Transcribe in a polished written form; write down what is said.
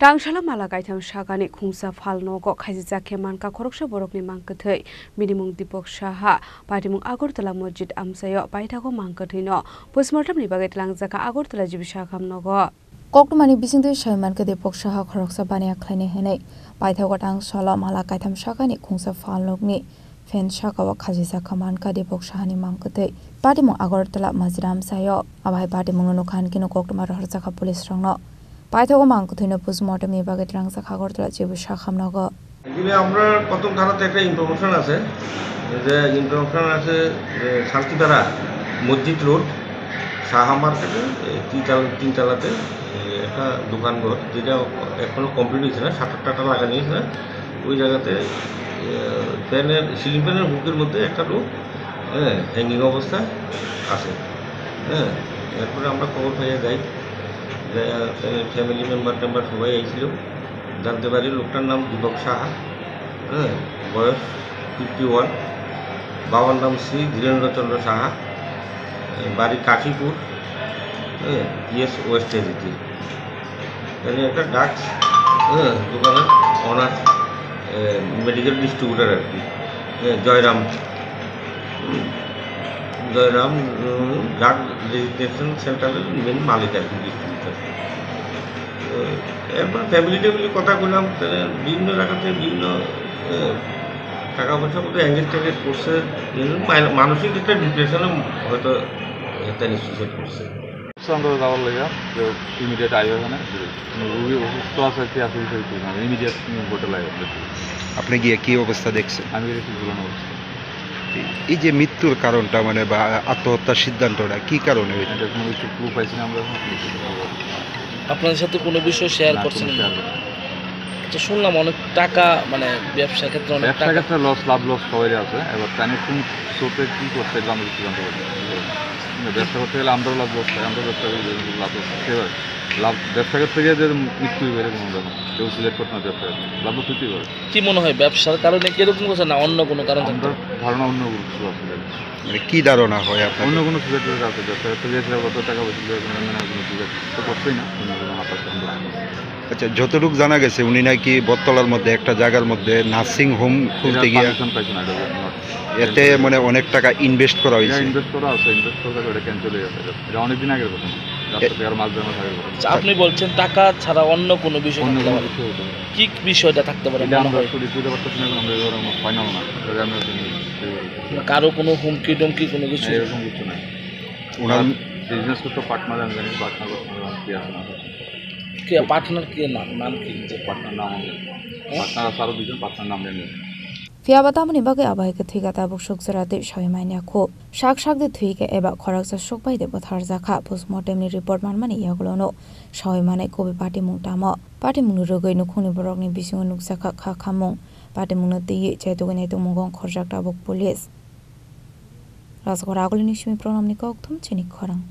Rangshalo mala gaitham shagani khungsa phalno go khajija kheman ka khoroksha borokni mangkathai minimung Dipok Saha patimung Agartala Masjid amsayo paithago mangkathino postmortem ni bagai tlangjaka Agartala jibisakhamno go Koktumani bisingde Shaiman ka Dipok Saha khoroksa bania khlaini henai paithago Rangshalo mala gaitham shagani khungsa phalnokni fen shakawa khajija kheman ka Dipok Sahani mangkathai patimung Agartala Masjid amsayo abai patimung no khan kino koktumar harjaka police rangno পাইথাগো মাংকুথিনো postmortem ni bagai trangsa Agartala jibisakhamno এখানে আমরা প্রথম থানাতে একটা information আছে যে শান্তিধারা মসজিদ রোড সাহা মার্কেটে তিনতলাতে একটা দোকানঘর যেটা এখনো কমপ্লিট হয়েছে না, শাটার টাটার লাগানো হয়েছে না, ওই জায়গাতে সিলিং ফ্যানের হুকের মধ্যে একটা লোক হ্যাঙ্গিং অবস্থায় আছে। এরপরে আমরা খবর পেয়ে যাই, ফ্যামিলি মেম্বার সবাই আইছিল, জানতে পারি লোকটার নাম দীপক সাহা, বয়স 51, বাবার নাম শ্রী ধীরেন্দ্রচন্দ্র সাহা, বাড়ি কাশীপুর, ইএস ওয়েস্ট এজিতে। একটা ডাক্স দোকানের অনার, মেডিকেল ডিস্ট্রিবিউটার আর কি, জয়রাম ড্রাগ রেজিস্ট্রেশন সেন্টারের মেন মালিক আর কি, ডিস্ট্রিবিউটার। এরপর ফ্যামিলি কথা বললাম, বিভিন্ন জায়গাতে বিভিন্ন টাকা পয়সা মধ্যে অ্যাঙ্গেজ ট্যাঙ্গেজ করছে, মানসিক একটা ডিপ্রেশনে হয়তো তাই সুইসাইড করছে। যাওয়ার লাগে ইমিডিয়েট আইবে, মানে রুগী অসুস্থ আছে কি আছে ইমিডিয়েট হোটেল আইবে। আপনি গিয়ে কি অবস্থা দেখছেন? আমি দেখছি ঝুলানো অবস্থা। এই যে মৃত্যুর কারণটা মানে বা আত্মহত্যার সিদ্ধান্তটা কি কারণে হয়েছে? এটা কোনো কিছু প্রুফ পাইছি না আমরা এখন। আপনাদের সাথে কোনো বিষয় শেয়ার করছেন না? আচ্ছা, শুনলাম অনেক টাকা, মানে ব্যবসা ক্ষেত্রে অনেক টাকা, ব্যবসা ক্ষেত্রে লাভ লস সবাই আছে। এবার তাই কোন সোতে কী করছে এটা আমরা কিছু জানতে পারি। ব্যবসা করতে গেলে আমরাও লাভ লস পাই, আমরা ব্যবসা করি লাভ লস সেভাবে লাভ। ব্যবসা ক্ষেত্রে গিয়ে যে মৃত্যু বেড়ে কোনো কেউ সিলেক্ট করতে না, ব্যবসা লাভ লস হতেই পারে। কি মনে হয় ব্যবসার কারণে কিরকম করছে না অন্য কোনো কারণ? আমার ধারণা অন্য কিছু আছে। মানে কি ধারণা হয় আপনার? অন্য কোনো সুযোগ আছে, ব্যবসা ক্ষেত্রে গিয়েছিল কত টাকা পয়সা কোনো সুযোগ তো করছেই না। আচ্ছা, যতটুকু জানা গেছে উনি নাকি বটতলার মধ্যে একটা জায়গার মধ্যে নার্সিং হোম খুলতে গিয়ে এতে মানে অনেক টাকা ইনভেস্ট করা হয়েছে। ইনভেস্ট করা আছে, ইনভেস্ট করে এটা ক্যান্সেল হয়ে গেছে। এটা অনেকদিন আগের কথা, মাস দেড় মাস আগের কথা। আপনি বলছেন টাকা ছাড়া অন্য কোনো বিষয়, অন্য কোনো বিষয় কি বিষয়টা থাকতে পারে? আমরা বুঝতে পারতেছি না, আমরা ফাইনাল না, কারো কোনো হুমকি টুমকি কোনো কিছু এরকম কিছু নাই। ওনার বিজনেস করতে পার্টনার, আমি জানি পার্টনার কি আছে না, কে পার্টনার, কে নাম কি? যে পার্টনার নাম পার্টনার আছে, আরও দুজন পার্টনার নাম নেই। Fiabatamani bagai abai ka thuiga tabuk sokjarate shoimainya kho shak-shakde thuiga eba khoraksa sokbaide botharjaka postmortem ni report manmani yagulono shoimane kobi patimung tamo patimung rogoi nukhuni borokni bisingo nuksaka kha khamung patimung tiye chaitugani tumungong khorjak tabuk police Rasgora agulini shimi pronamni kokthum chinik khorang